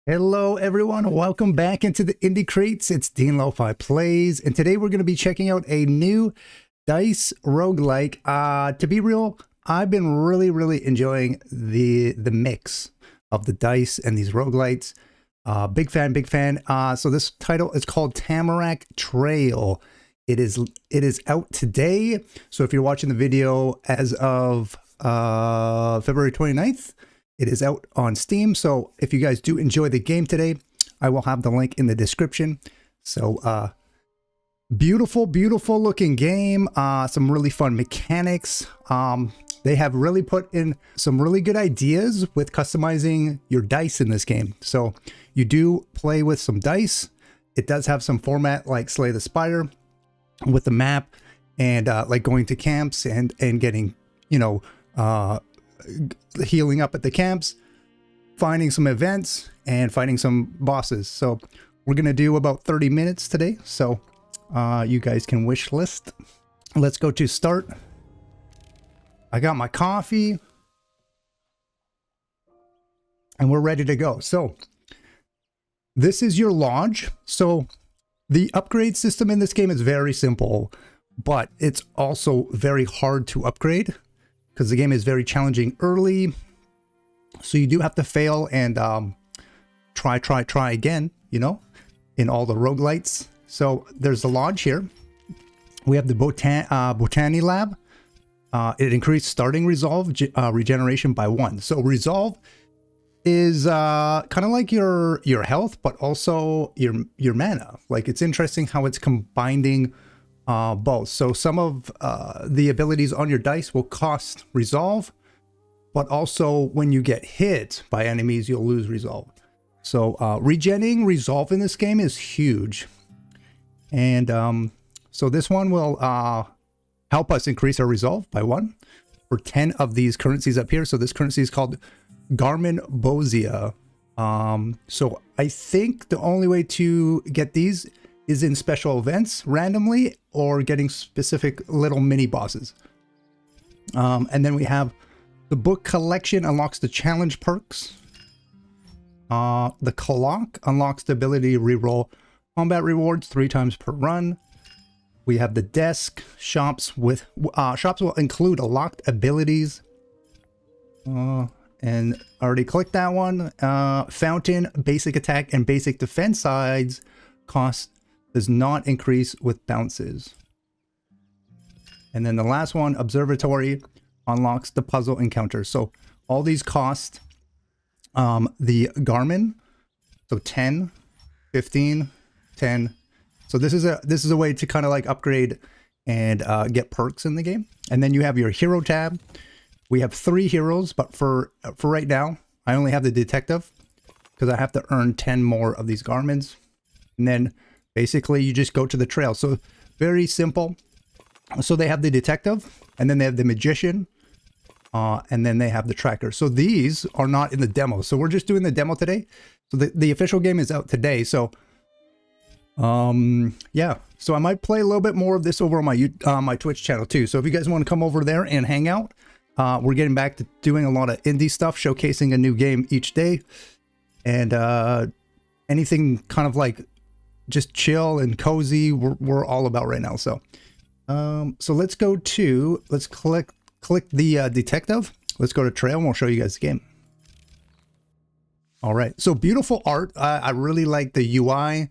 Hello everyone, welcome back into the Indie Crates. It's Dean Lofi Plays, and today we're going to be checking out a new dice roguelike. To be real, I've been really enjoying the mix of the dice and these roguelites. Big fan. So this title is called Tamarack Trail. It is out today. So if you're watching the video as of February 29th, it is out on Steam. So if you guys do enjoy the game today, I will have the link in the description. So beautiful looking game. Some really fun mechanics. They have really put in some really good ideas with customizing your dice in this game. So you do play with some dice. It does have some format like Slay the Spire with the map and like going to camps and getting, you know, healing up at the camps, finding some events, and fighting some bosses. So we're gonna do about 30 minutes today, so you guys can wish list. Let's go to start. I got my coffee and we're ready to go. So this is your lodge. So the upgrade system in this game is very simple, but it's also very hard to upgrade because the game is very challenging early. So you do have to fail and try again, you know, in all the roguelites. So there's the lodge here. We have the Botany Lab. It increased starting resolve regeneration by 1. So resolve is kind of like your health, but also your mana. Like, it's interesting how it's combining both. So some of the abilities on your dice will cost resolve, but also when you get hit by enemies, you'll lose resolve. So regenning resolve in this game is huge. And so this one will help us increase our resolve by 1 for 10 of these currencies up here. So this currency is called Garmin Bozia. So I think the only way to get these is in special events randomly or getting specific little mini bosses. And then we have the book collection unlocks the challenge perks. The clock unlocks the ability to reroll combat rewards 3 times per run. We have the desk. Shops will include locked abilities. And I already clicked that one. Fountain, basic attack, and basic defense sides cost does not increase with bounces. And then the last one, observatory, unlocks the puzzle encounter. So all these cost the Garmin, so 10, 15, 10. So this is a way to kind of like upgrade and get perks in the game. And then you have your hero tab. We have 3 heroes, but for right now, I only have the detective because I have to earn 10 more of these Garmins. And then basically you just go to the trail. So very simple. So they have the detective, and then they have the magician, and then they have the tracker. So these are not in the demo. So we're just doing the demo today. So the official game is out today. So yeah, so I might play a little bit more of this over on my Twitch channel too. So if you guys want to come over there and hang out, we're getting back to doing a lot of indie stuff, showcasing a new game each day, and anything kind of like just chill and cozy, we're all about right now. So so let's click the detective. Let's go to trail and we'll show you guys the game. All right, so beautiful art. I really like the UI.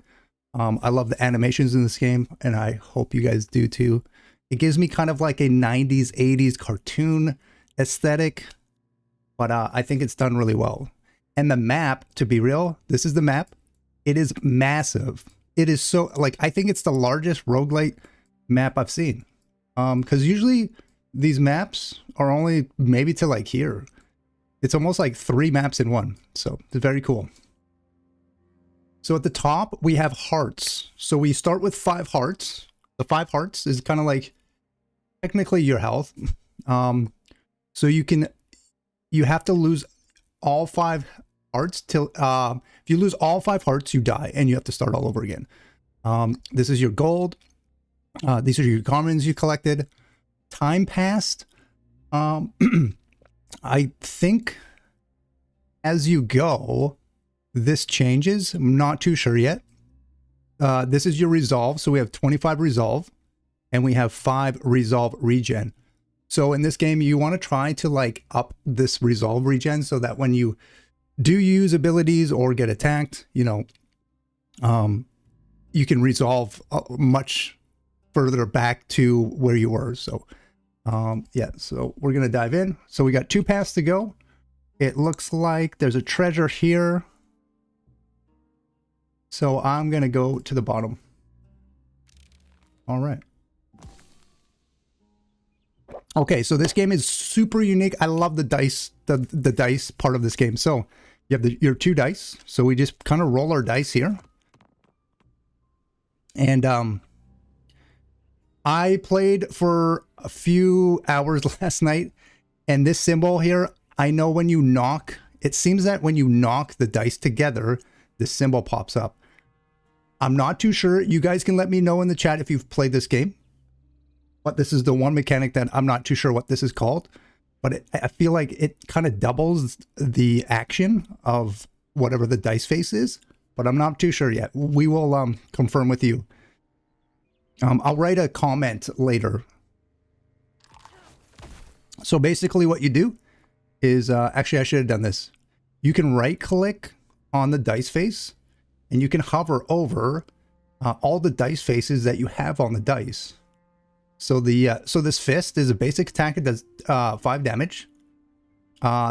I love the animations in this game, and I hope you guys do too. It gives me kind of like a 90s, 80s cartoon aesthetic, but I think it's done really well. And the map, to be real, this is the map. It is massive. It is so, like, I think it's the largest roguelite map I've seen. Because usually these maps are only maybe to like here. It's almost like 3 maps in one. So it's very cool. So at the top, we have hearts. So we start with 5 hearts. The 5 hearts is kind of like technically your health. So you have to lose all 5 hearts till, if you lose all 5 hearts, you die and you have to start all over again. This is your gold. These are your Garmins you collected. Time passed. I think as you go, this changes. I'm not too sure yet. This is your resolve. So we have 25 resolve and we have 5 resolve regen. So in this game, you want to try to like up this resolve regen so that when you do use abilities or get attacked, you know, you can resolve much further back to where you were. So yeah, so we're going to dive in. So we got 2 paths to go. It looks like there's a treasure here. So I'm going to go to the bottom. All right. Okay, so this game is super unique. I love the dice, the dice part of this game. So you have your 2 dice. So we just kind of roll our dice here. And I played for a few hours last night. And this symbol here, I know when you knock, it seems that when you knock the dice together, this symbol pops up. I'm not too sure. You guys can let me know in the chat if you've played this game. But this is the one mechanic that I'm not too sure what this is called. But I feel like it kind of doubles the action of whatever the dice face is. But I'm not too sure yet. We will confirm with you. I'll write a comment later. So basically what you do is, actually I should have done this. You can right click on the dice face. And you can hover over all the dice faces that you have on the dice. So so this fist is a basic attack. It does 5 damage.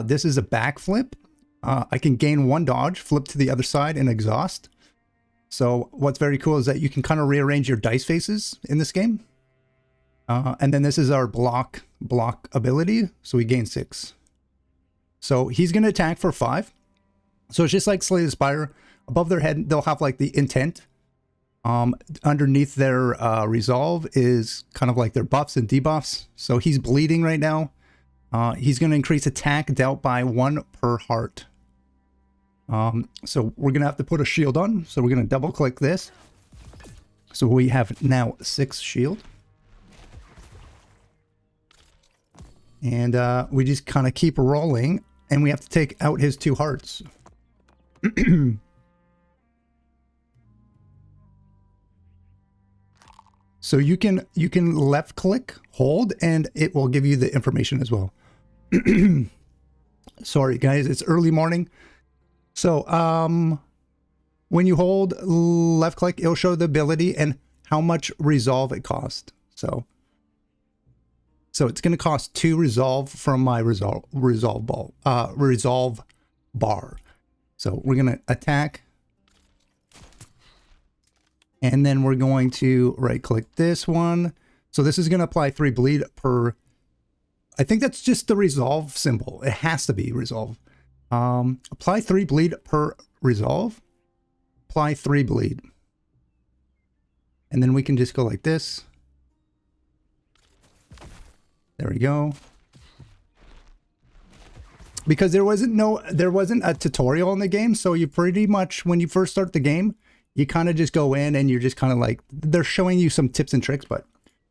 This is a backflip. I can gain 1 dodge, flip to the other side, and exhaust. So what's very cool is that you can kind of rearrange your dice faces in this game. And then this is our block ability. So we gain 6. So he's going to attack for 5. So it's just like Slay the Spire. Above their head, they'll have like the intent. Underneath their resolve is kind of like their buffs and debuffs. So he's bleeding right now. He's going to increase attack dealt by 1 per heart. So we're going to have to put a shield on. So we're going to double click this. So we have now 6 shield. And we just kind of keep rolling. And we have to take out his 2 hearts. So you can left click, hold, and it will give you the information as well. Sorry guys, it's early morning. So when you hold left click, it'll show the ability and how much resolve it costs. So it's going to cost 2 resolve from my resolve bar. So we're going to attack. And then we're going to right click this one. So this is going to apply 3 bleed per. I think that's just the resolve symbol. It has to be resolve. Apply 3 bleed per resolve. Apply 3 bleed. And then we can just go like this. There we go. Because there wasn't a tutorial in the game. So you pretty much, when you first start the game, you kind of just go in and you're just kind of like, they're showing you some tips and tricks, but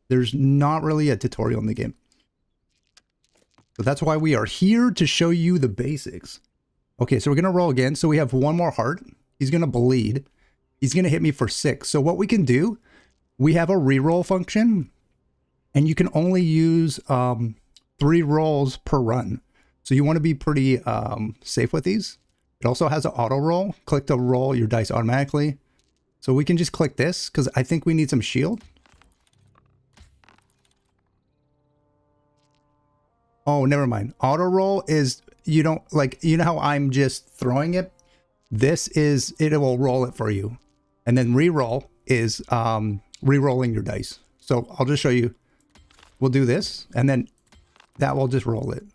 there's not really a tutorial in the game. So that's why we are here to show you the basics. Okay, so we're going to roll again. So we have 1 more heart. He's going to bleed. He's going to hit me for 6. So what we can do, we have a reroll function and you can only use 3 rolls per run. So you want to be pretty safe with these. It also has an auto roll. Click to roll your dice automatically. So we can just click this because I think we need some shield. Oh, never mind. Auto roll is, you don't like, you know how I'm just throwing it? This is, it will roll it for you. And then re-roll is re-rolling your dice. So I'll just show you. We'll do this and then that will just roll it.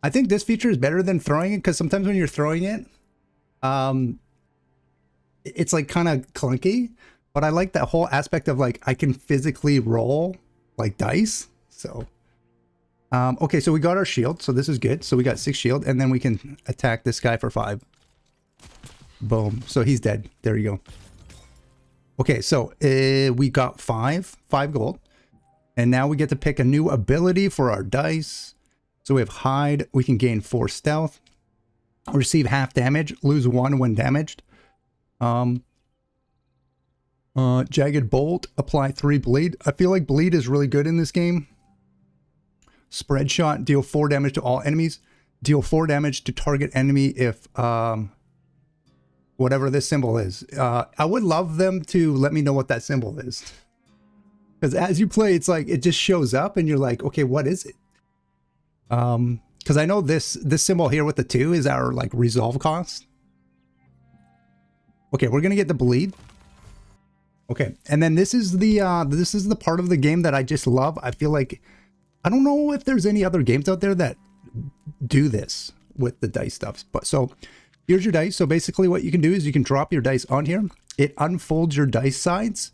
I think this feature is better than throwing it because sometimes when you're throwing it, it's like kind of clunky, but I like that whole aspect of like, I can physically roll like dice. So, okay, so we got our shield. So this is good. So we got 6 shield and then we can attack this guy for 5. Boom. So he's dead. There you go. Okay. So we got 5 gold and now we get to pick a new ability for our dice. So we have hide. We can gain 4 stealth. Receive half damage, lose 1 when damaged. Jagged Bolt, apply 3 bleed. I feel like bleed is really good in this game. Spread shot, deal 4 damage to all enemies. Deal 4 damage to target enemy if whatever this symbol is. I would love them to let me know what that symbol is. Because as you play, it's like it just shows up and you're like, okay, what is it? Because I know this symbol here with the 2 is our like resolve cost. Okay, we're gonna get the bleed. Okay, and then this is the part of the game that I just love. I feel like I don't know if there's any other games out there that do this with the dice stuff. But so here's your dice. So basically what you can do is you can drop your dice on here. It unfolds your dice sides,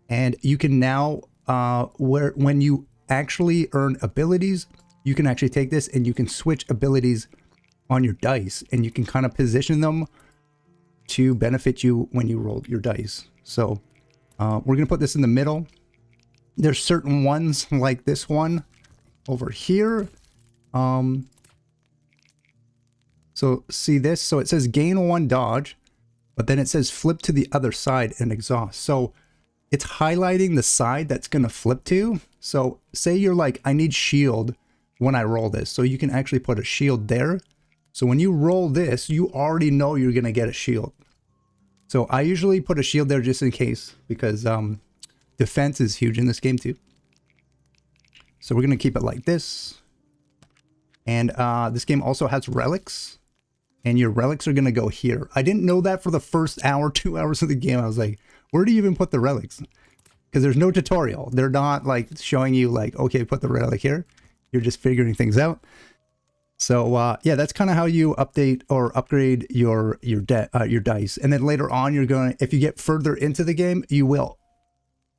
and you can now when you actually earn abilities, you can actually take this and you can switch abilities on your dice, and you can kind of position them to benefit you when you roll your dice. So we're gonna put this in the middle. There's certain ones like this one over here. So see this? So it says gain 1 dodge, but then it says flip to the other side and exhaust. So it's highlighting the side that's going to flip to. So say you're like, I need shield when I roll this. So you can actually put a shield there. So when you roll this, you already know you're going to get a shield. So I usually put a shield there just in case, because defense is huge in this game too. So we're going to keep it like this. And this game also has relics. And your relics are going to go here. I didn't know that for the first hour, 2 hours of the game. I was like, where do you even put the relics? Because there's no tutorial. They're not like showing you like, okay, put the relic here. You're just figuring things out. So yeah, that's kind of how you update or upgrade your dice. And then later on, you're going to, if you get further into the game, you will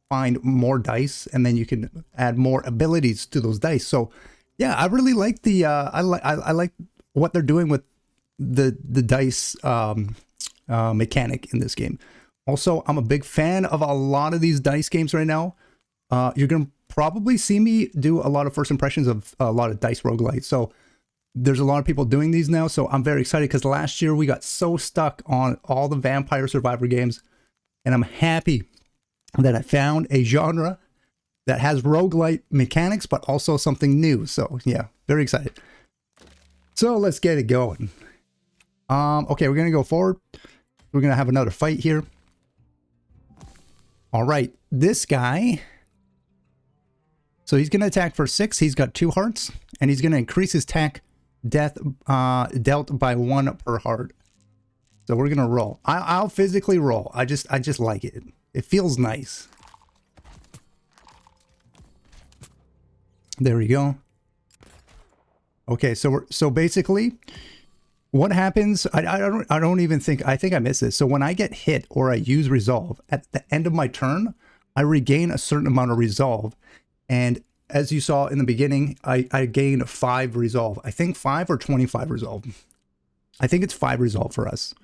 find more dice, and then you can add more abilities to those dice. So yeah, I really like the I like what they're doing with the dice mechanic in this game. Also, I'm a big fan of a lot of these dice games right now. You're gonna probably see me do a lot of first impressions of a lot of dice roguelites. So there's a lot of people doing these now, so I'm very excited, because last year we got so stuck on all the Vampire Survivor games, and I'm happy that I found a genre that has roguelite mechanics, but also something new. So yeah, very excited. So let's get it going. Okay, we're gonna go forward. We're gonna have another fight here. All right, this guy. So he's gonna attack for 6. He's got 2 hearts, and he's gonna increase his attack death dealt by 1 per heart. So we're gonna roll. I'll physically roll. I just like it. It feels nice. There we go. Okay, so basically, what happens? I don't even think I missed this. So when I get hit or I use resolve at the end of my turn, I regain a certain amount of resolve, and as you saw in the beginning, I gained 5 resolve. I think 5 or 25 resolve. I think it's 5 resolve for us.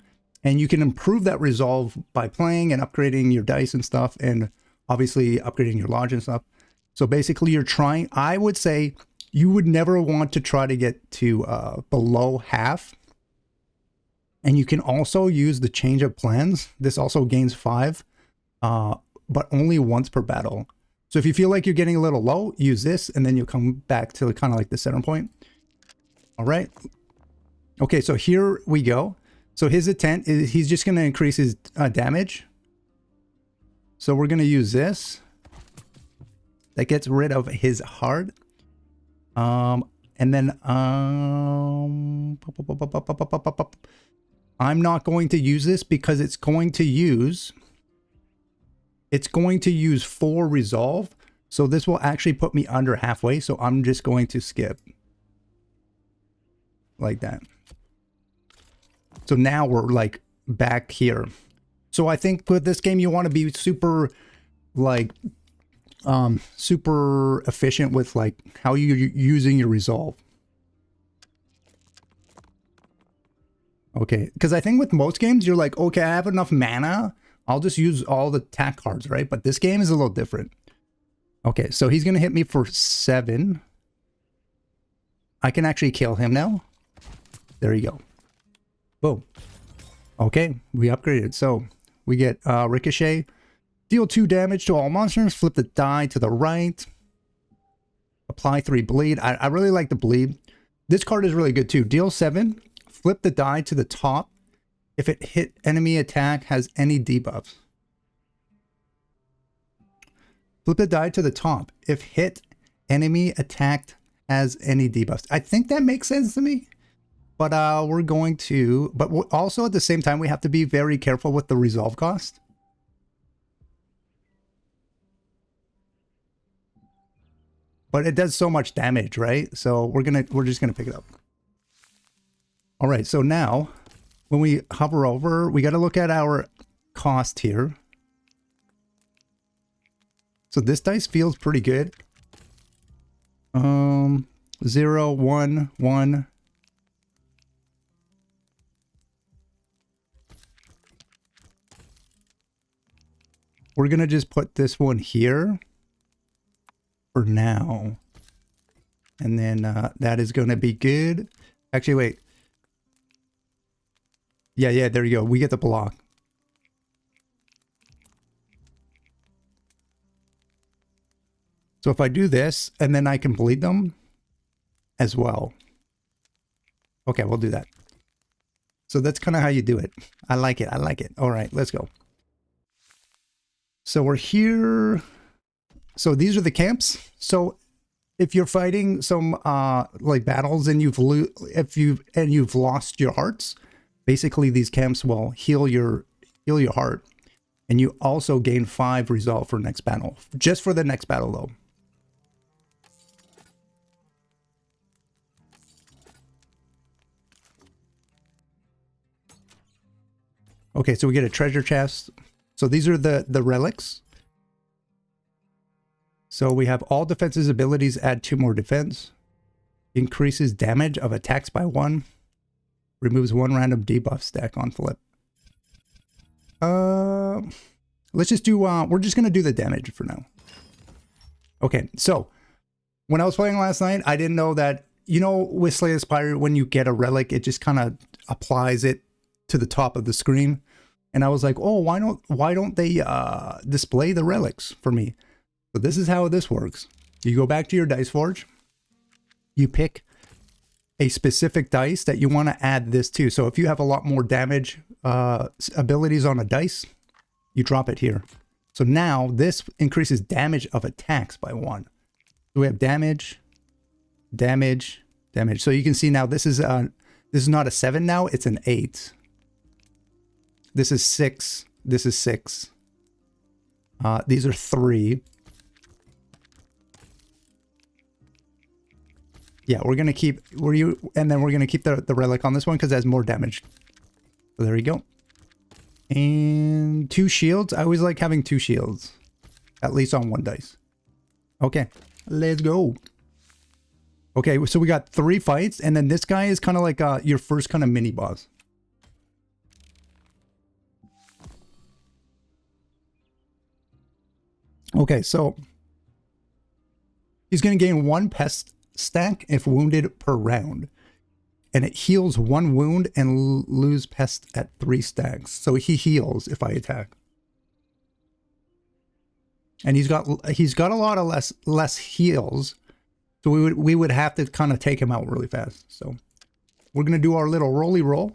And you can improve that resolve by playing and upgrading your dice and stuff, and obviously upgrading your lodge and stuff. So basically you're trying, I would say you would never want to try to get to below half. And you can also use the change of plans. This also gains 5, but only once per battle. So if you feel like you're getting a little low, use this, and then you'll come back to kind of like the center point. All right. Okay, so here we go. So his intent is he's just going to increase his damage. So we're going to use this. That gets rid of his heart. And then I'm not going to use this because it's going to use 4 resolve. So this will actually put me under halfway. So I'm just going to skip like that. So now we're like back here. So I think with this game, you want to be super like super efficient with like how you're using your resolve. Okay, because I think with most games, you're like, okay, I have enough mana. I'll just use all the attack cards, right? But this game is a little different. Okay, so he's going to hit me for 7. I can actually kill him now. There you go. Boom. Okay, we upgraded. So we get Ricochet. Deal 2 damage to all monsters. Flip the die to the right. Apply 3 bleed. I really like the bleed. This card is really good too. Deal 7. Flip the die to the top. If it hit enemy attack has any debuffs. Flip the die to the top. If hit enemy attacked has any debuffs. I think that makes sense to me. But we're going to... But also at the same time, we have to be very careful with the resolve cost. But it does so much damage, right? So we're just gonna pick it up. All right, so now when we hover over, we got to look at our cost here. So this dice feels pretty good. 0, 1, 1. We're gonna just put this one here for now, and then that is gonna be good. Actually, wait. Yeah, there you go. We get the block. So if I do this, and then I can bleed them as well. Okay, we'll do that. So that's kind of how you do it. I like it. I like it. All right, let's go. So we're here. So these are the camps. So if you're fighting some like battles and you've lost your hearts, basically these camps will heal your heart, and you also gain 5 resolve for next battle. Just for the next battle though. Okay, so we get a treasure chest. So these are the relics. So we have all defenses abilities add 2 more defense. Increases damage of attacks by 1. Removes 1 random debuff stack on flip. Let's just do, we're just going to do the damage for now. Okay, so when I was playing last night, I didn't know that, you know, with Slay the Spire, when you get a relic, it just kind of applies it to the top of the screen. And I was like, oh, why don't they display the relics for me? So this is how this works. You go back to your dice forge. You pick a specific dice that you want to add this to. So if you have a lot more damage abilities on a dice, you drop it here. So now this increases damage of attacks by 1. So we have damage, damage, damage. So you can see now this is not a 7 now, it's an 8. This is 6. This is 6. These are 3. Yeah, we're gonna keep and then we're gonna keep the relic on this one because it has more damage. So there you go. And 2 shields. I always like having 2 shields, at least on 1 dice. Okay, let's go. Okay, so we got 3 fights, and then this guy is kind of like your first kind of mini boss. Okay, so he's going to gain 1 pest stack if wounded per round. And it heals 1 wound and lose pest at 3 stacks. So he heals if I attack. And he's got a lot of less heals. So we would have to kind of take him out really fast. So we're going to do our little rolly roll.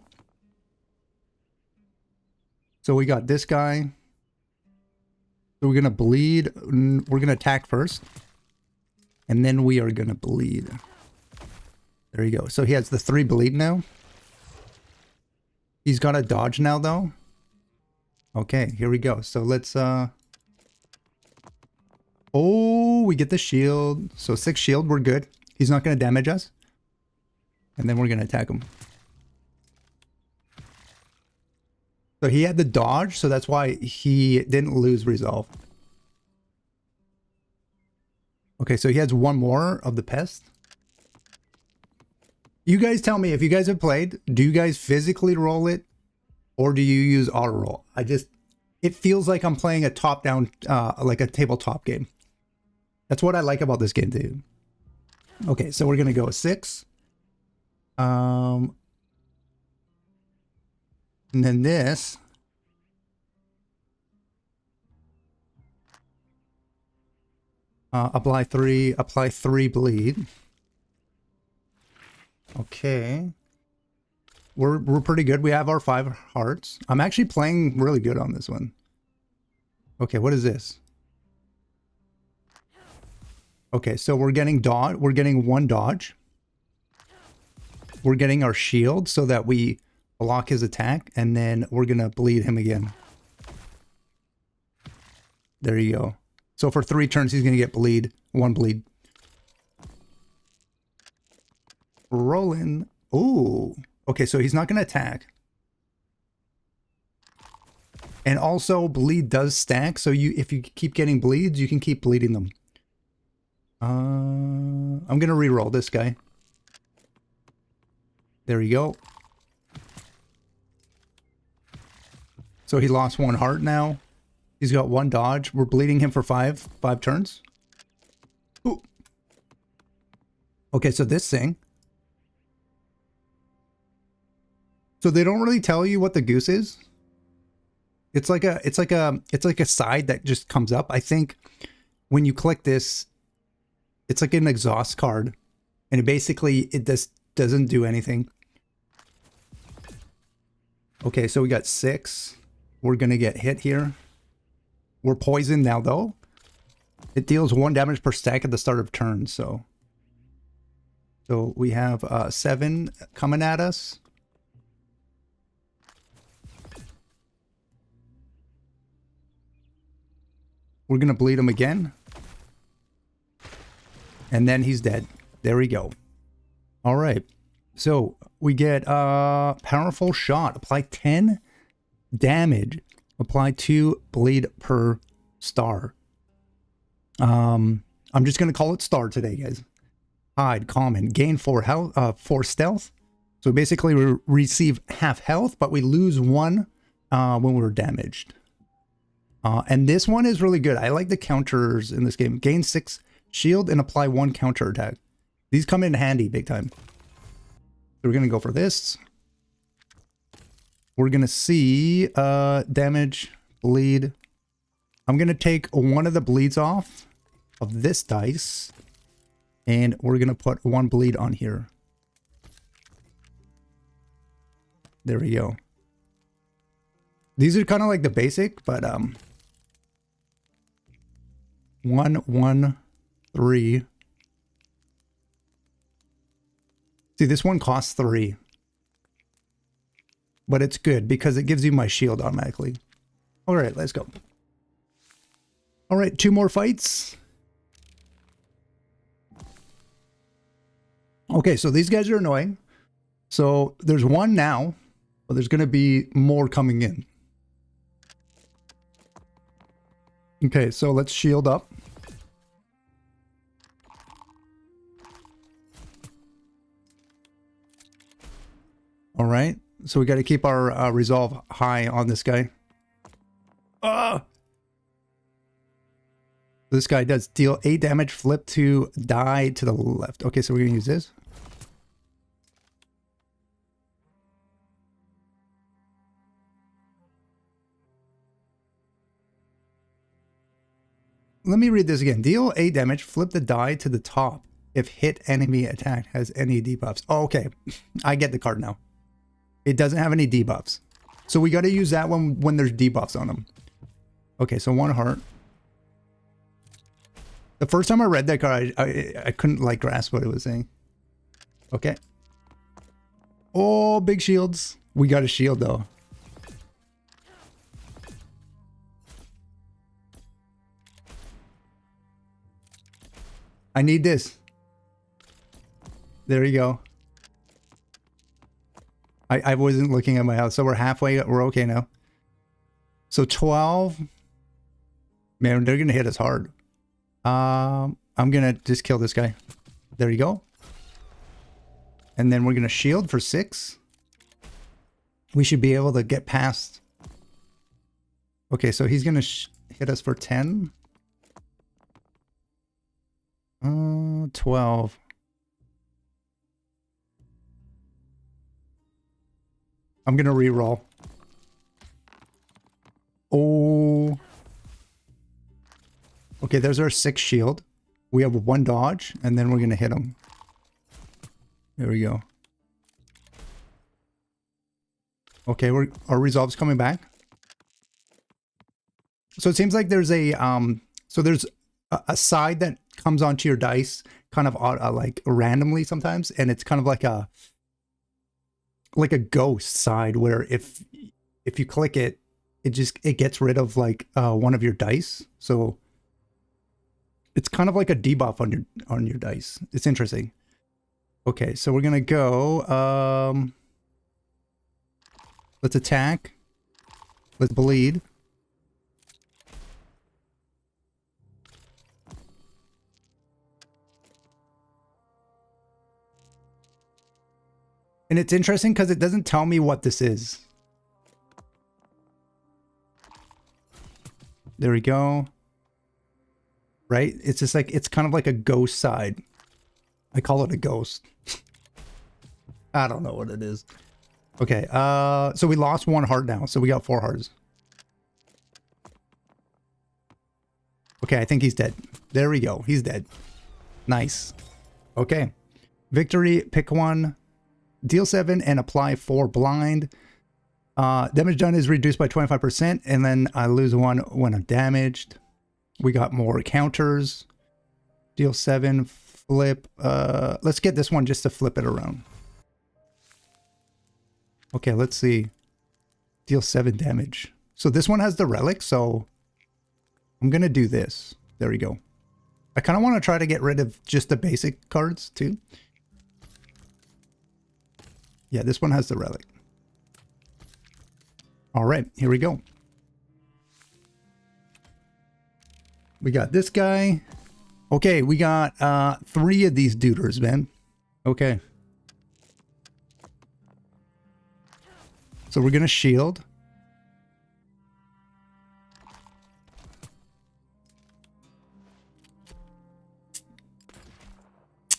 So we got this guy. So we're going to bleed. We're going to attack first. And then we are going to bleed. There you go. So he has the 3 bleed now. He's got a dodge now though. Okay, here we go. So let's oh, we get the shield. So 6 shield, we're good. He's not going to damage us. And then we're going to attack him. So he had the dodge, so that's why he didn't lose resolve. Okay, so he has 1 more of the pest. You guys tell me, if you guys have played, do you guys physically roll it? Or do you use auto roll? It feels like I'm playing a top-down, like a tabletop game. That's what I like about this game too. Okay, so we're going to go 6. And then this. Apply three bleed. Okay. We're pretty good. We have our 5 hearts. I'm actually playing really good on this one. Okay, what is this? Okay, so we're getting dodge. We're getting 1 dodge. We're getting our shield so that we block his attack, and then we're gonna bleed him again. There you go. So for 3 turns, he's gonna get bleed. 1 bleed. Rolling. Ooh. Okay, so he's not gonna attack. And also, bleed does stack, so if you keep getting bleeds, you can keep bleeding them. I'm gonna re-roll this guy. There you go. So he lost 1 heart now. He's got 1 dodge. We're bleeding him for 5 turns. Ooh. Okay, so this thing. So they don't really tell you what the goose is. It's like a side that just comes up. I think when you click this, it's like an exhaust card, and it just doesn't do anything. Okay, so we got 6. We're gonna get hit here. We're poisoned now though. It deals 1 damage per stack at the start of turn, so we have 7 coming at us. We're gonna bleed him again. And then he's dead. There we go. All right. So we get powerful shot. Apply 10 damage. Apply 2 bleed per star. I'm just gonna call it star today, guys. Hide, common, gain 4 health, 4 stealth. So basically we receive half health, but we lose 1 when we're damaged. And this one is really good. I like the counters in this game. Gain 6 shield and apply 1 counter attack. These come in handy big time. So we're gonna go for this. We're gonna see damage, bleed. I'm gonna take 1 of the bleeds off of this dice, and we're gonna put 1 bleed on here. There we go. These are kind of like the basic, but 1, 1, 3. See, this one costs 3. But it's good because it gives you my shield automatically. All right, let's go. All right, 2 more fights. Okay, so these guys are annoying. So there's 1 now, but there's going to be more coming in. Okay, so let's shield up. All right, so we got to keep our resolve high on this guy. This guy does deal 8 damage, flip to die to the left. Okay, so we're going to use this. Let me read this again. Deal 8 damage, flip the die to the top if hit enemy attack has any debuffs. Oh, okay, I get the card now. It doesn't have any debuffs. So we got to use that one when there's debuffs on them. Okay, so 1 heart. The first time I read that card, I couldn't like grasp what it was saying. Okay. Oh, big shields. We got a shield though. I need this. There you go. I wasn't looking at my house, so we're halfway. We're okay now. So 12. Man, they're gonna hit us hard. I'm gonna just kill this guy. There you go. And then we're gonna shield for 6. We should be able to get past. Okay, so he's gonna hit us for 10. 12. I'm gonna re-roll. Oh. Okay, there's our 6 shield. We have 1 dodge, and then we're going to hit him. There we go. Okay, our resolve's coming back. So it seems like there's a a side that comes onto your dice kind of like randomly sometimes, and it's kind of like a ghost side where if you click it, it gets rid of like one of your dice. So it's kind of like a debuff on your dice. It's interesting. Okay, so we're gonna go. Let's attack. Let's bleed. And it's interesting because it doesn't tell me what this is. There we go. Right? It's just like, it's kind of like a ghost side. I call it a ghost. I don't know what it is. Okay, so we lost 1 heart now, so we got 4 hearts. Okay, I think he's dead. There we go. He's dead. Nice. Okay. Victory, pick 1. Deal 7 and apply 4 blind. Damage done is reduced by 25%, and then I lose 1 when I'm damaged. We got more counters. Deal 7, flip. Let's get this one just to flip it around. Okay, let's see. Deal 7 damage. So this one has the relic, so I'm gonna do this. There we go. I kind of want to try to get rid of just the basic cards too. Yeah, this one has the relic. All right, here we go. We got this guy. Okay, we got 3 of these duders, man. Okay. So we're gonna shield.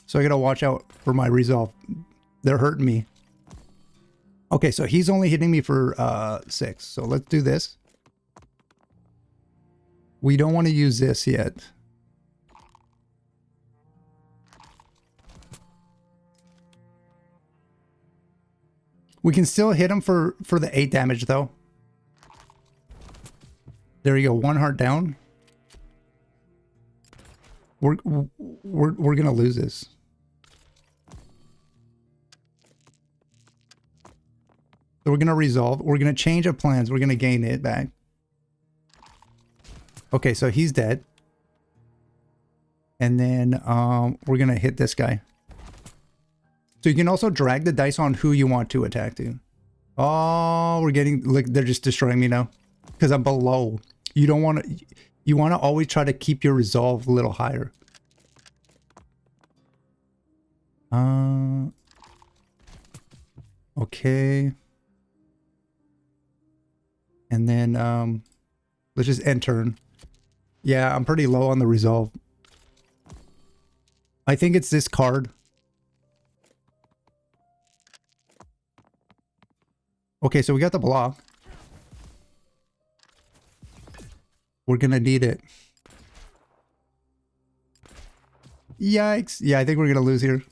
So I gotta watch out for my resolve. They're hurting me. Okay, so he's only hitting me for 6. So let's do this. We don't want to use this yet. We can still hit him for the 8 damage though. There you go, 1 heart down. We're gonna lose this. So we're gonna resolve. We're gonna change our plans. We're gonna gain it back. Okay, so he's dead. And then we're gonna hit this guy. So you can also drag the dice on who you want to attack to. Oh, we're getting, like, they're just destroying me now because I'm below. You don't want to, you want to always try to keep your resolve a little higher. Okay. And then let's just end turn. Yeah, I'm pretty low on the resolve. I think it's this card. Okay, so we got the block. We're gonna need it. Yikes. Yeah, I think we're gonna lose here.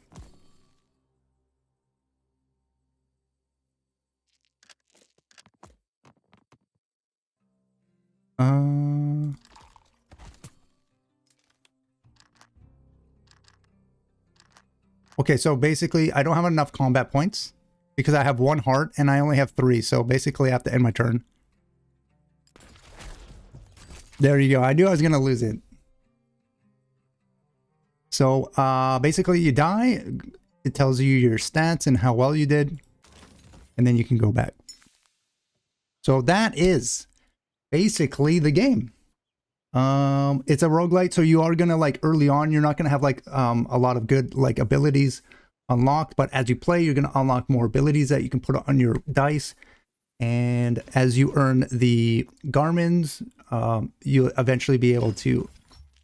Okay, so basically I don't have enough combat points because I have 1 heart and I only have 3. So basically I have to end my turn. There you go. I knew I was going to lose it. So basically you die. It tells you your stats and how well you did. And then you can go back. So that is basically the game. It's a roguelite, so you are gonna, like, early on you're not gonna have like a lot of good like abilities unlocked, but as you play you're gonna unlock more abilities that you can put on your dice, and as you earn the garments, you'll eventually be able to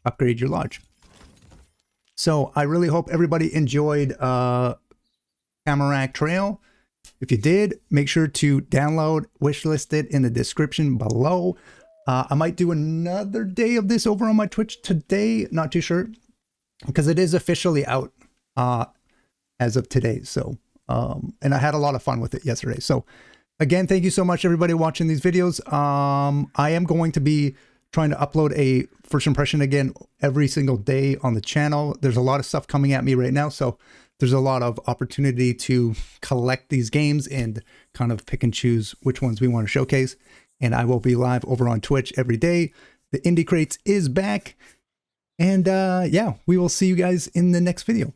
upgrade your lodge. So I really hope everybody enjoyed Tamarack Trail. If you did, make sure to download, wishlist it in the description below. I might do another day of this over on my Twitch today. Not too sure, because it is officially out as of today. So, and I had a lot of fun with it yesterday. So again, thank you so much, everybody watching these videos. I am going to be trying to upload a first impression again every single day on the channel. There's a lot of stuff coming at me right now, so there's a lot of opportunity to collect these games and kind of pick and choose which ones we want to showcase. And I will be live over on Twitch every day. The Indie Crates is back. And yeah, we will see you guys in the next video.